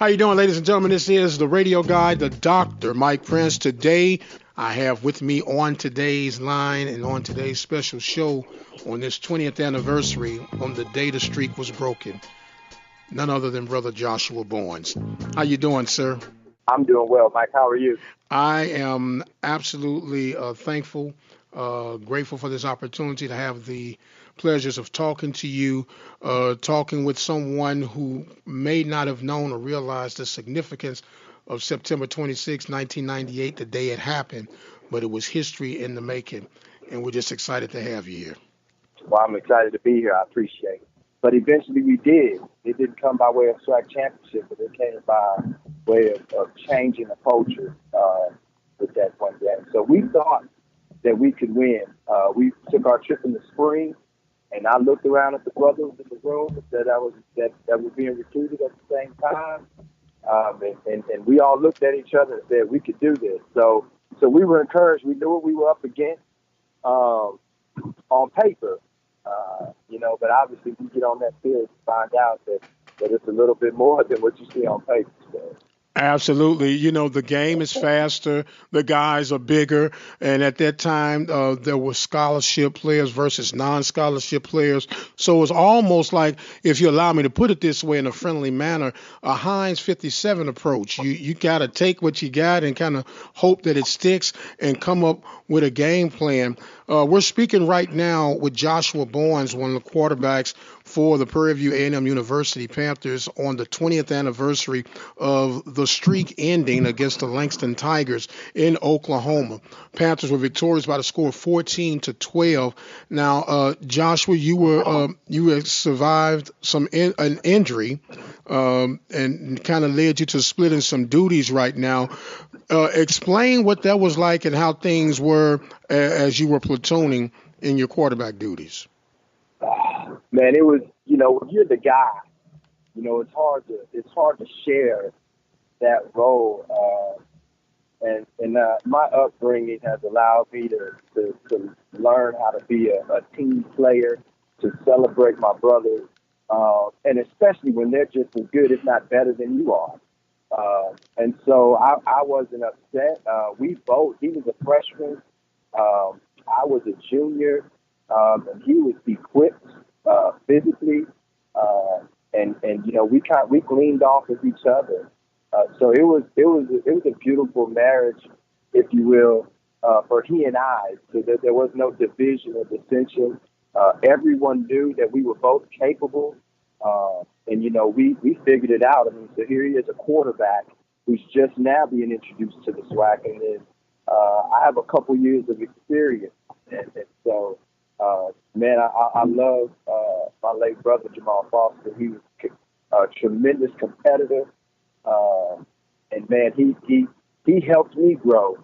How you doing, ladies and gentlemen? This is the radio guy, the Dr. Mike Prince. Today, I have with me on today's line and on today's special show on this 20th anniversary on the day the streak was broken, none other than Brother Joshua Barnes. How you doing, sir? I'm doing well, Mike. How are you? I am absolutely thankful, grateful for this opportunity to have the pleasures of talking to you, talking with someone who may not have known or realized the significance of September 26, 1998, the day it happened, but it was history in the making. And we're just excited to have you here. Well, I'm excited to be here. I appreciate it. But eventually we did. It didn't come by way of SWAC championship, but it came by way of changing the culture with that one game. So we thought that we could win. We took our trip in the spring, and I looked around at the brothers in the room that were being recruited at the same time. And we all looked at each other and said we could do this. So we were encouraged. We knew what we were up against on paper, but obviously we get on that field to find out that it's a little bit more than what you see on paper. So. Absolutely. You know, the game is faster, the guys are bigger, and at that time, there were scholarship players versus non scholarship players. So it's almost like, if you allow me to put it this way in a friendly manner, a Heinz 57 approach. You got to take what you got and kind of hope that it sticks and come up with a game plan. We're speaking right now with Joshua Barnes, one of the quarterbacks for the Prairie View A&M University Panthers on the 20th anniversary of the streak ending against the Langston Tigers in Oklahoma. Panthers were victorious by the score of 14-12. Now, Joshua, you had survived an injury and kind of led you to splitting some duties right now. Explain what that was like and how things were as you were platooning in your quarterback duties. Man, it was, when you're the guy, it's hard to share that role. And my upbringing has allowed me to learn how to be a team player, to celebrate my brothers, and especially when they're just as good, if not better than you are. And so I wasn't upset. He was a freshman. I was a junior, and he was equipped physically, and we gleaned off of each other. So it was a beautiful marriage, if you will, for he and I. So that there was no division or dissension. Everyone knew that we were both capable, and we figured it out. I mean, so here he is, a quarterback who's just now being introduced to the SWAC, and then I have a couple years of experience, and so. Man, I love my late brother, Jalen Foster. He was a tremendous competitor. And, man, he helped me grow.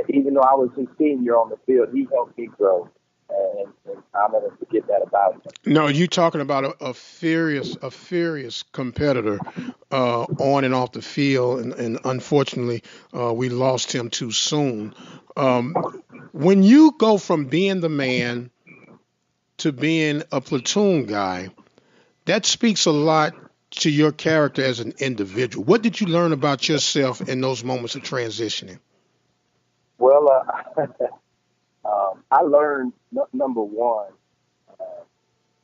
Even though I was a senior on the field, he helped me grow. And I'll never forget that about him. No, you talking about a furious competitor on and off the field, and unfortunately, we lost him too soon. When you go from being the man to being a platoon guy, that speaks a lot to your character as an individual. What did you learn about yourself in those moments of transitioning? Well, I learned number one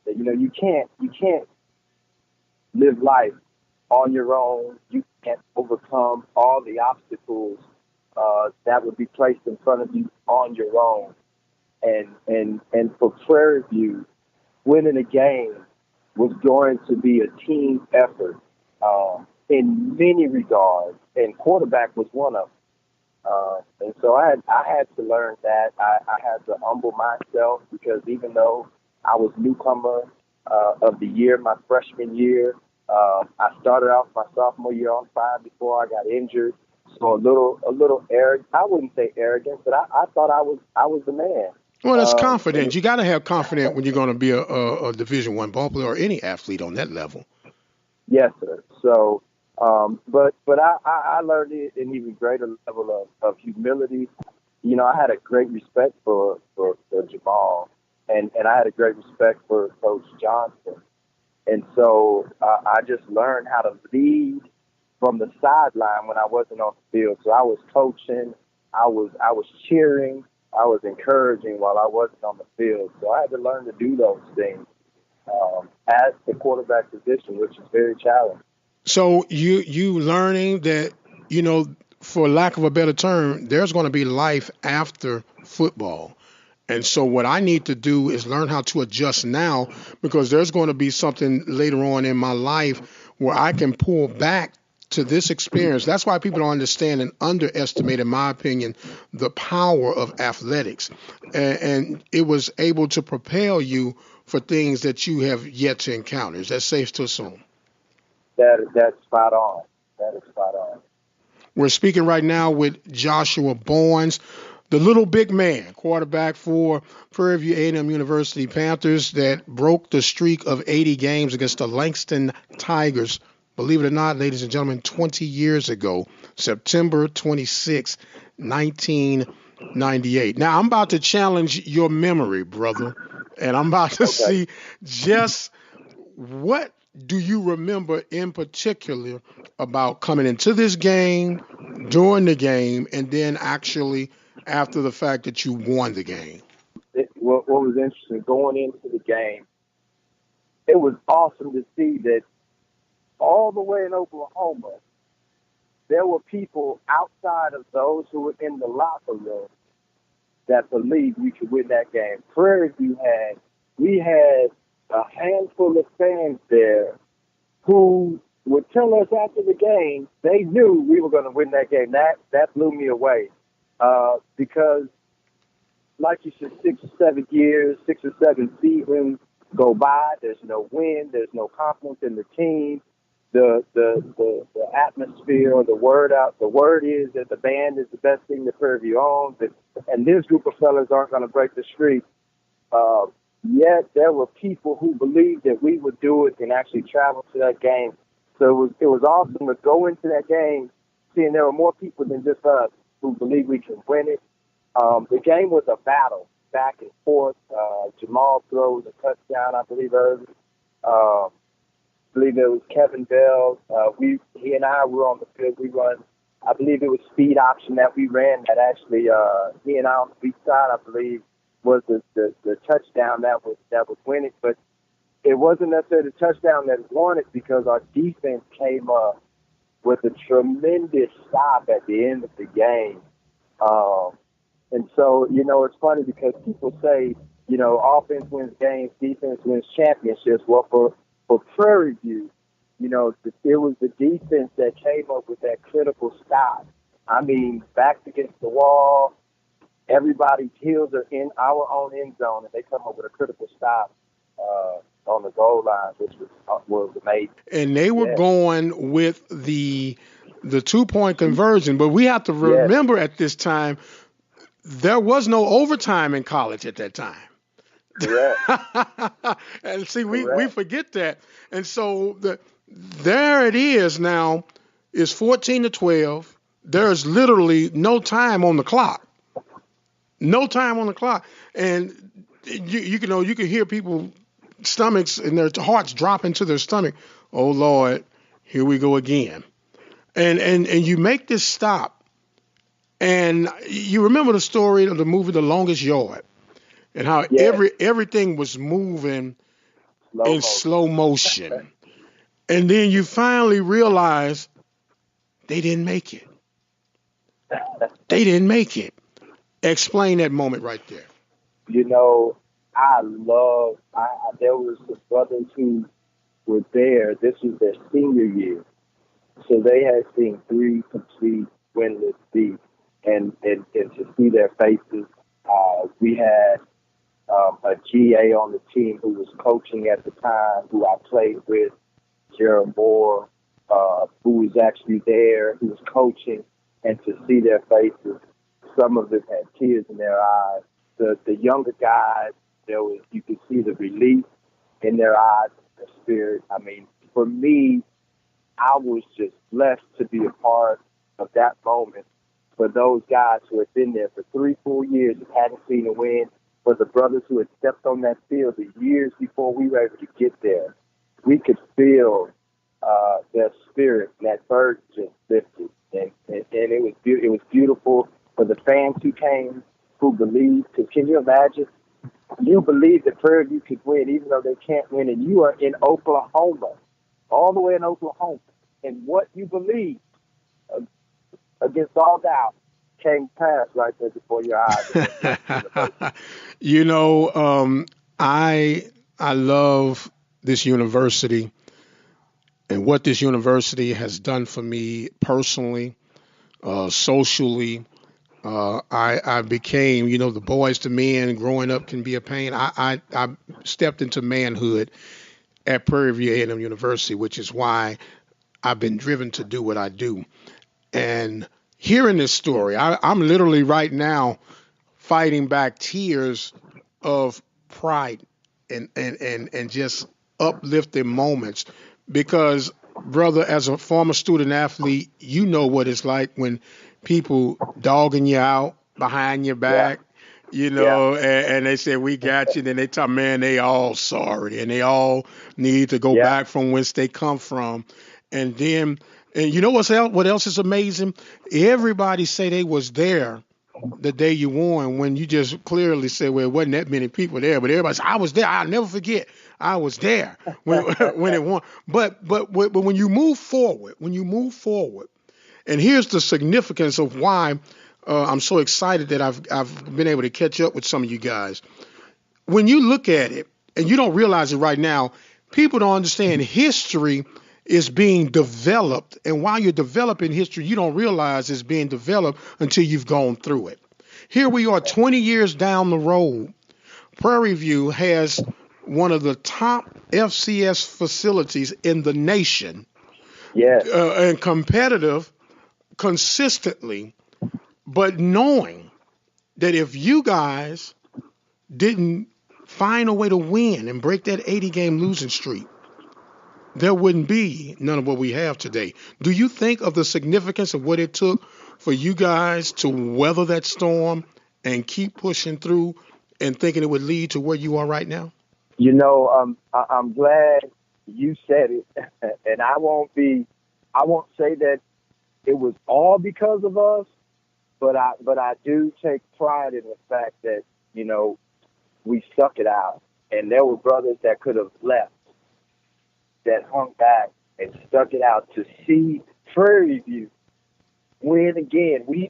that you can't live life on your own. You can't overcome all the obstacles that would be placed in front of you on your own. And for Prairie View, winning a game was going to be a team effort in many regards, and quarterback was one of them. And so I had to learn that. I had to humble myself, because even though I was newcomer of the year, my freshman year, I started off my sophomore year on fire before I got injured. So a little arrogant. I wouldn't say arrogant, but I thought I was the man. Well, that's confidence. You got to have confidence when you're going to be a Division I ball player or any athlete on that level. Yes, sir. So, but I learned it an even greater level of humility. I had a great respect for Jamal, and I had a great respect for Coach Johnson. And so I just learned how to lead from the sideline when I wasn't on the field. So I was coaching, I was cheering, I was encouraging while I wasn't on the field. So I had to learn to do those things as the quarterback position, which is very challenging. So you learning that, you know, for lack of a better term, there's going to be life after football. And so what I need to do is learn how to adjust now, because there's going to be something later on in my life where I can pull back to this experience. That's why people don't understand and underestimate, in my opinion, the power of athletics. And it was able to propel you for things that you have yet to encounter. Is that safe to assume? That's spot on. That is spot on. We're speaking right now with Joshua Barnes, the little big man, quarterback for Prairie View A&M University Panthers, that broke the streak of 80 games against the Langston Tigers. Believe it or not, ladies and gentlemen, 20 years ago, September 26, 1998. Now, I'm about to challenge your memory, brother, and I'm about to Okay. see just what do you remember in particular about coming into this game, during the game, and then actually after the fact that you won the game? What was interesting going into the game, it was awesome to see that all the way in Oklahoma, there were people outside of those who were in the locker room that believed we could win that game. We had a handful of fans there who would tell us after the game they knew we were going to win that game. That blew me away because, like you said, 6 or 7 seasons go by. There's no win. There's no confidence in the team. The atmosphere, or the word out. The word is that the band is the best thing that Prairie View owns, and this group of fellas aren't going to break the streak. Yet there were people who believed that we would do it and actually travel to that game. So it was awesome to go into that game seeing there were more people than just us who believe we can win it. The game was a battle, back and forth. Jamal throws a touchdown, I believe, early. I believe it was Kevin Bell. He and I were on the field. We run. I believe it was speed option that we ran that actually he and I on the beat side, I believe, was the touchdown that was winning. But it wasn't necessarily the touchdown that won it, because our defense came up with a tremendous stop at the end of the game. And so, it's funny because people say, offense wins games, defense wins championships. Well, for Prairie View, it was the defense that came up with that critical stop. I mean, backs against the wall, everybody's heels are in our own end zone, and they come up with a critical stop on the goal line, which was amazing. And they were going with the 2-point conversion, but we have to Yes. remember at this time there was no overtime in college at that time. Correct. And see, we forget that. And so there it is now. It's 14-12. There's literally no time on the clock. No time on the clock. And you can hear people stomachs and their hearts drop into their stomach. Oh Lord, here we go again. And you make this stop. And you remember the story of the movie The Longest Yard, and how everything was moving in slow motion. And then you finally realize they didn't make it. They didn't make it. Explain that moment right there. There was some brothers who were there. This was their senior year. So they had seen 3 complete winless seasons. And to see their faces, we had a GA on the team who was coaching at the time, who I played with, Gerald Moore, who was actually there, who was coaching, and to see their faces, some of them had tears in their eyes. The younger guys, you could see the relief in their eyes, their spirit. I mean, for me, I was just blessed to be a part of that moment. For those guys who had been there for 3 full years and hadn't seen a win, for the brothers who had stepped on that field the years before we were able to get there, we could feel their spirit, and that bird just lifted, and it was beautiful for the fans who came, who believed. Because can you imagine? You believe that Prairie View could win, even though they can't win, and you are in Oklahoma, all the way in Oklahoma, and what you believe against all doubt came past right there before your eyes. You know, I love this university and what this university has done for me personally, socially. I became, you know, the boys to men. Growing up can be a pain. I stepped into manhood at Prairie View A&M University, which is why I've been driven to do what I do. And hearing this story, I'm literally right now fighting back tears of pride and just uplifting moments because brother, as a former student athlete, you know what it's like when people dogging you out behind your Yeah, back, you yeah, know, and they say we got you, then they tell man they all sorry and they all need to go yeah, back from whence they come from. And then and you know what else is amazing? Everybody say they was there the day you won when you just clearly said, well, it wasn't that many people there, but everybody said, I was there. I'll never forget. I was there when when it won. But when you move forward, and here's the significance of why I'm so excited that I've been able to catch up with some of you guys. When you look at it, and you don't realize it right now, people don't understand history is being developed, and while you're developing history, you don't realize it's being developed until you've gone through it. Here we are 20 years down the road. Prairie View has one of the top FCS facilities in the nation yes, and competitive consistently, but knowing that if you guys didn't find a way to win and break that 80 game losing streak, there wouldn't be none of what we have today. Do you think of the significance of what it took for you guys to weather that storm and keep pushing through and thinking it would lead to where you are right now? I'm glad you said it, and I won't say that it was all because of us, but I do take pride in the fact that you know we stuck it out, and there were brothers that could have left that hung back and stuck it out to see Prairie View win again. We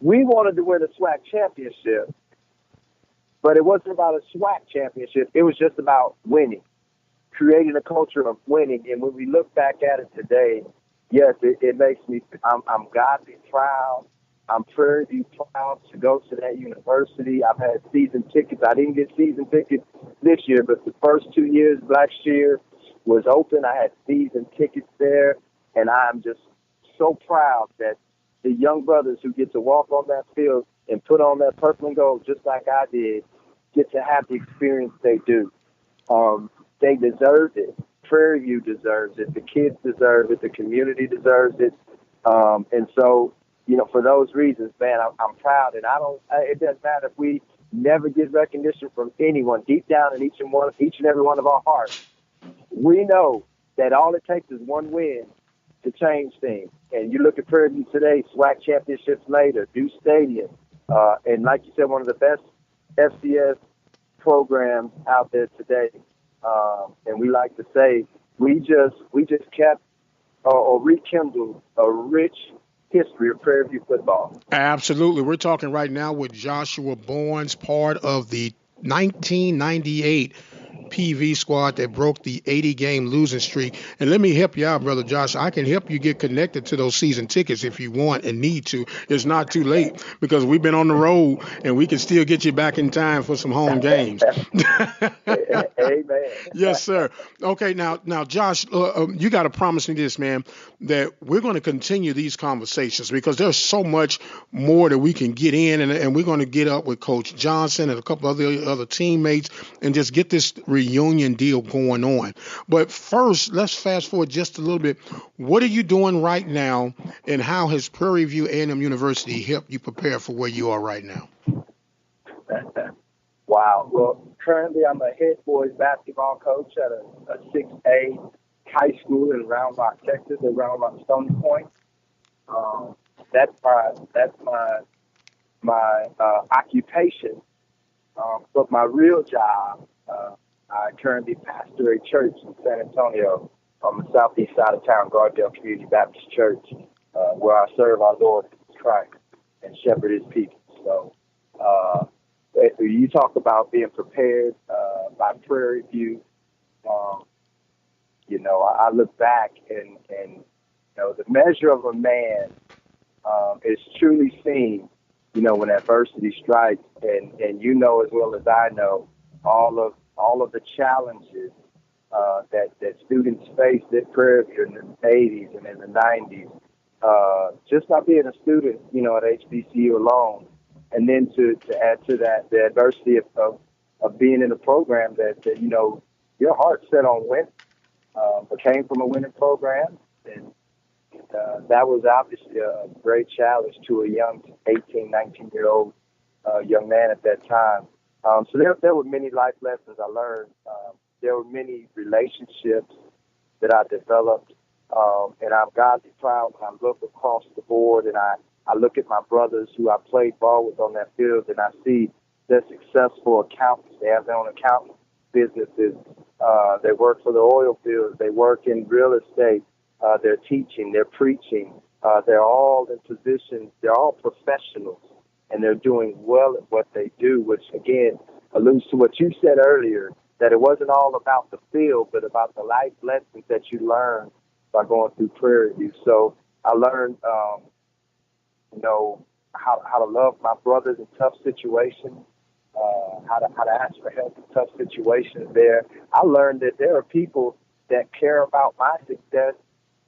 wanted to win a SWAC championship, but it wasn't about a SWAC championship. It was just about winning, creating a culture of winning. And when we look back at it today, yes, it makes me. I'm godly proud. I'm Prairie View proud to go to that university. I've had season tickets. I didn't get season tickets this year, but the first 2 years last year was open. I had season tickets there, and I'm just so proud that the young brothers who get to walk on that field and put on that purple and gold just like I did get to have the experience they do. They deserve it. Prairie View deserves it. The kids deserve it. The community deserves it. And so, for those reasons, man, I'm proud. And it doesn't matter if we never get recognition from anyone. Deep down in each and every one of our hearts, we know that all it takes is one win to change things. And you look at Prairie View today, SWAC championships later, Deuce Stadium, and like you said, one of the best FCS programs out there today. And we like to say we just kept or rekindled a rich history of Prairie View football. Absolutely. We're talking right now with Joshua Barnes, part of the 1998 PV squad that broke the 80 game losing streak. And let me help you out, Brother Josh. I can help you get connected to those season tickets if you want and need to. It's not too late because we've been on the road and we can still get you back in time for some home games. Amen. Yes, sir. Okay, now, Josh, you got to promise me this, man, that we're going to continue these conversations because there's so much more that we can get in, and we're going to get up with Coach Johnson and a couple other teammates and just get this reunion deal going on. But first, let's fast forward just a little bit. What are you doing right now, and how has Prairie View A&M University helped you prepare for where you are right now? Wow. Well, currently I'm a head boys basketball coach at a 6A high school in Round Rock, Texas, at Round Rock Stony Point. Um, that's my occupation. But my real job, I currently pastor a church in San Antonio on the southeast side of town, Gardendale Community Baptist Church, where I serve our Lord Jesus Christ and shepherd His people. So, you talk about being prepared by Prairie View. Um, I look back and the measure of a man is truly seen, when adversity strikes, and as well as I know all of the challenges that students faced at Prairie View in the 80s and in the 90s, just by being a student, at HBCU alone, and then to add to that the adversity of being in a program that your heart's set on winning, but came from a winning program, and that was obviously a great challenge to a young 18, 19-year-old young man at that time. So there were many life lessons I learned. There were many relationships that I developed, and I'm godly proud when I look across the board and I look at my brothers who I played ball with on that field, and I see they're successful accountants. They have their own accounting businesses. They work for the oil fields. They work in real estate. They're teaching. They're preaching. They're all in positions. They're all professionals, and they're doing well at what they do, which, again, alludes to what you said earlier, that it wasn't all about the field, but about the life lessons that you learn by going through Prairie View. So I learned, how to love my brothers in tough situations, how to ask for help in tough situations there. I learned that there are people that care about my success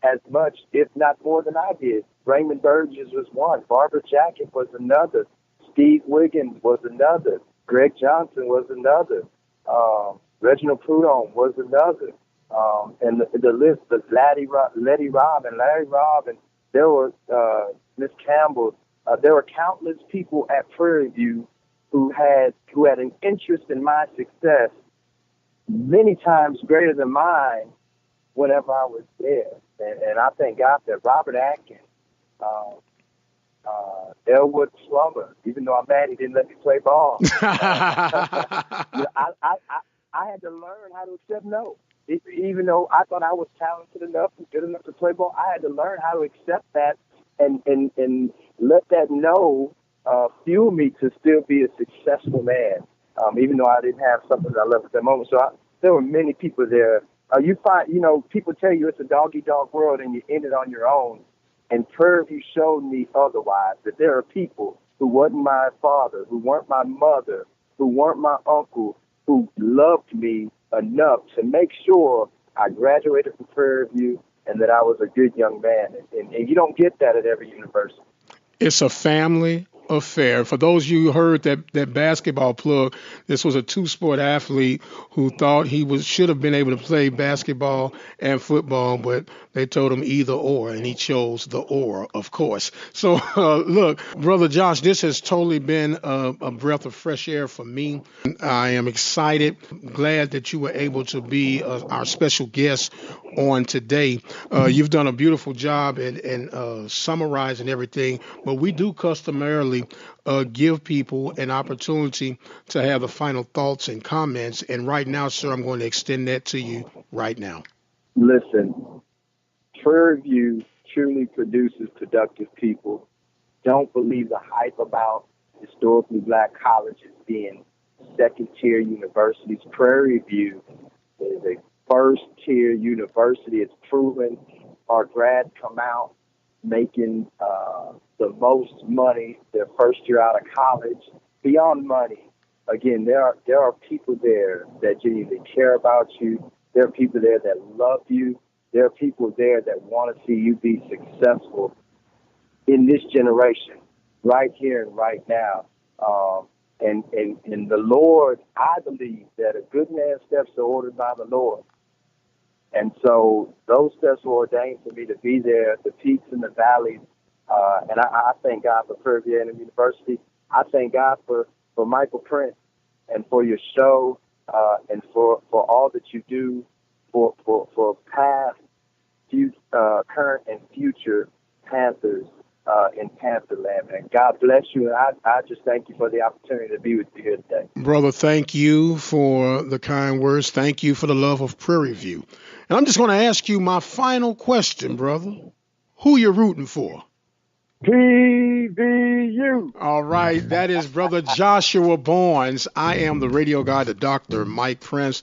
as much, if not more than I did. Raymond Burgess was one. Barbara Jacket was another. Steve Wiggins was another. Greg Johnson was another. Reginald Prudhomme was another. And the list of Letty Robb and Larry Robb, and there was Miss Campbell. There were countless people at Prairie View who had an interest in my success, many times greater than mine whenever I was there. And I thank God that Robert Atkins, Elwood Plummer, even though I'm mad he didn't let me play ball, I had to learn how to accept no. Even though I thought I was talented enough and good enough to play ball, I had to learn how to accept that and let that no fuel me to still be a successful man, even though I didn't have something that I loved at that moment. So there were many people there. You find, people tell you it's a dog-eat-dog world and you end it on your own. And Prairie View showed me otherwise, that there are people who wasn't my father, who weren't my mother, who weren't my uncle, who loved me enough to make sure I graduated from Prairie View and that I was a good young man. And you don't get that at every university. It's a family affair. For those of you who heard that basketball plug, this was a two-sport athlete who thought he should have been able to play basketball and football, but they told him either or, and he chose the or, of course. So, look, Brother Josh, this has totally been a breath of fresh air for me. I am excited, glad that you were able to be our special guest on today. You've done a beautiful job in summarizing everything, but we do customarily give people an opportunity to have the final thoughts and comments. And right now, sir, I'm going to extend that to you right now. Listen, Prairie View truly produces productive people. Don't believe the hype about historically black colleges being second-tier universities. Prairie View is a first-tier university. It's proven. Our grads come out making the most money their first year out of college. Beyond money, again, there are people there that genuinely care about you. There are people there that love you. There are people there that want to see you be successful in this generation, right here and right now. And the Lord, I believe that a good man's steps are ordered by the Lord. And so those steps were ordained for me to be there at the peaks and the valleys. And I thank God for Prairie View A&M University. I thank God for Michael Prince and for your show and for all that you do for past, current, and future Panthers in Pantherland, man. God bless you, and I just thank you for the opportunity to be with you here today. Brother, thank you for the kind words. Thank you for the love of Prairie View. And I'm just going to ask you my final question, brother. Who you rooting for? PVU. All right, that is Brother Joshua Barnes. I am the radio guy, the Dr. Mike Prince.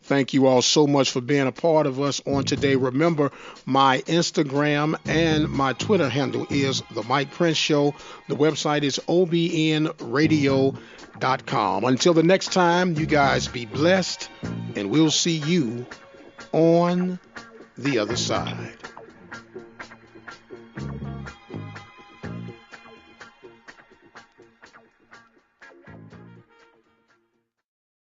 Thank you all so much for being a part of us on today. Remember, my Instagram and my Twitter handle is The Mike Prince Show. The website is obnradio.com. Until the next time, you guys be blessed, and we'll see you on the other side.